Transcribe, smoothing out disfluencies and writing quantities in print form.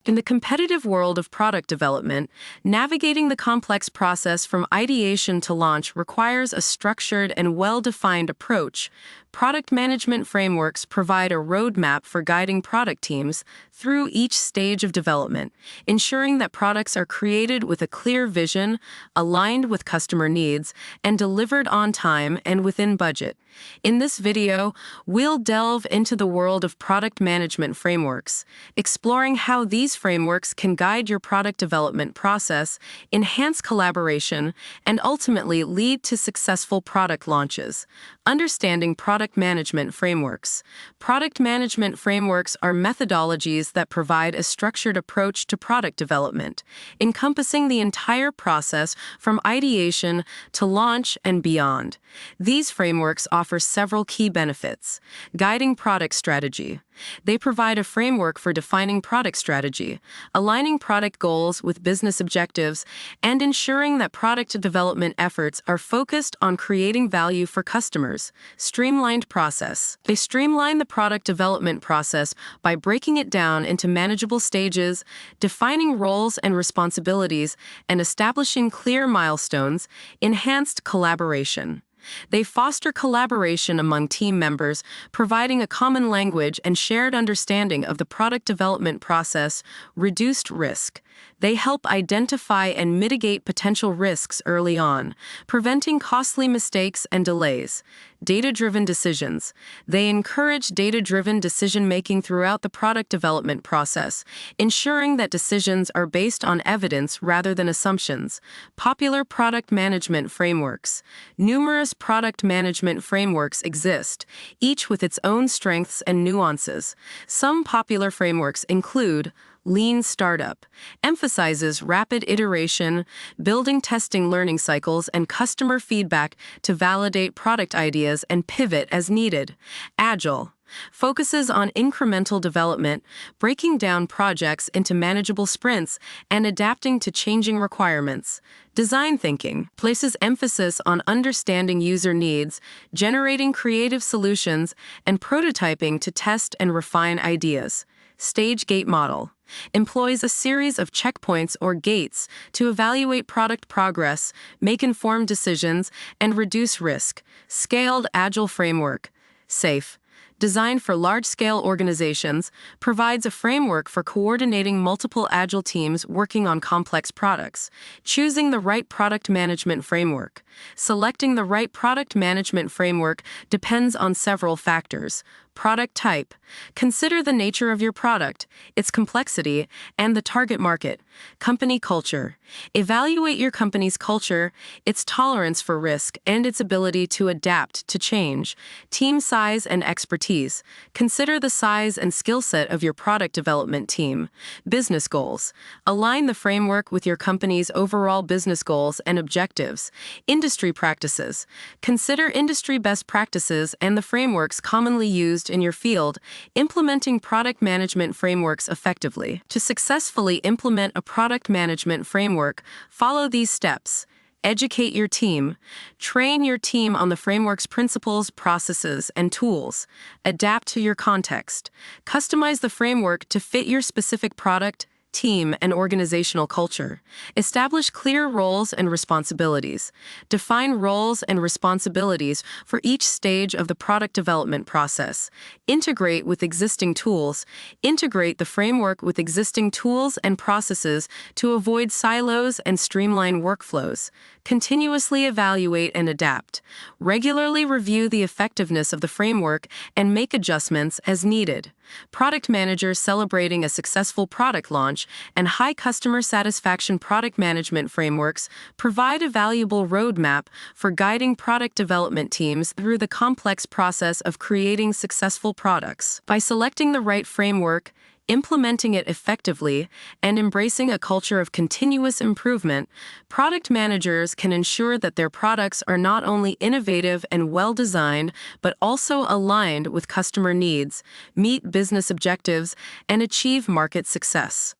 In the competitive world of product development, navigating the complex process from ideation to launch requires a structured and well-defined approach. Product management frameworks provide a roadmap for guiding product teams through each stage of development, ensuring that products are created with a clear vision, aligned with customer needs, and delivered on time and within budget. In this video, we'll delve into the world of product management frameworks, exploring how these frameworks can guide your product development process, enhance collaboration, and ultimately lead to successful product launches. Understanding product management frameworks. Product management frameworks are methodologies that provide a structured approach to product development, encompassing the entire process from ideation to launch and beyond. These frameworks offer several key benefits. Guiding product strategy. They provide a framework for defining product strategy, aligning product goals with business objectives, and ensuring that product development efforts are focused on creating value for customers. Streamlined process. They streamline the product development process by breaking it down into manageable stages, defining roles and responsibilities, and establishing clear milestones. Enhanced collaboration. They foster collaboration among team members, providing a common language and shared understanding of the product development process. Reduced risk. They help identify and mitigate potential risks early on, preventing costly mistakes and delays. Data-driven decisions. They encourage data-driven decision-making throughout the product development process, ensuring that decisions are based on evidence rather than assumptions. Popular product management frameworks. Numerous product management frameworks exist, each with its own strengths and nuances. Some popular frameworks include Lean Startup, emphasizes rapid iteration, building testing learning cycles, and customer feedback to validate product ideas and pivot as needed. Agile focuses on incremental development, breaking down projects into manageable sprints and adapting to changing requirements. Design thinking places emphasis on understanding user needs, generating creative solutions, and prototyping to test and refine ideas. Stage gate model employs a series of checkpoints or gates to evaluate product progress, make informed decisions, and reduce risk. Scaled agile framework. SAFE, designed for large-scale organizations, provides a framework for coordinating multiple agile teams working on complex products. Choosing the right product management framework. Selecting the right product management framework depends on several factors. Product type. Consider the nature of your product, its complexity, and the target market. Company culture. Evaluate your company's culture, its tolerance for risk, and its ability to adapt to change. Team size and expertise. Consider the size and skill set of your product development team. Business goals. Align the framework with your company's overall business goals and objectives. Industry practices. Consider industry best practices and the frameworks commonly used in your field, implementing product management frameworks effectively. To successfully implement a product management framework, follow these steps. Educate your team. Train your team on the framework's principles, processes, and tools. Adapt to your context. Customize the framework to fit your specific product, team, and organizational culture. Establish clear roles and responsibilities. Define roles and responsibilities for each stage of the product development process. Integrate with existing tools. Integrate the framework with existing tools and processes to avoid silos and streamline workflows. Continuously evaluate and adapt. Regularly review the effectiveness of the framework and make adjustments as needed. Product managers celebrating a successful product launch and high customer satisfaction product management frameworks provide a valuable roadmap for guiding product development teams through the complex process of creating successful products. By selecting the right framework, implementing it effectively, and embracing a culture of continuous improvement, product managers can ensure that their products are not only innovative and well-designed, but also aligned with customer needs, meet business objectives, and achieve market success.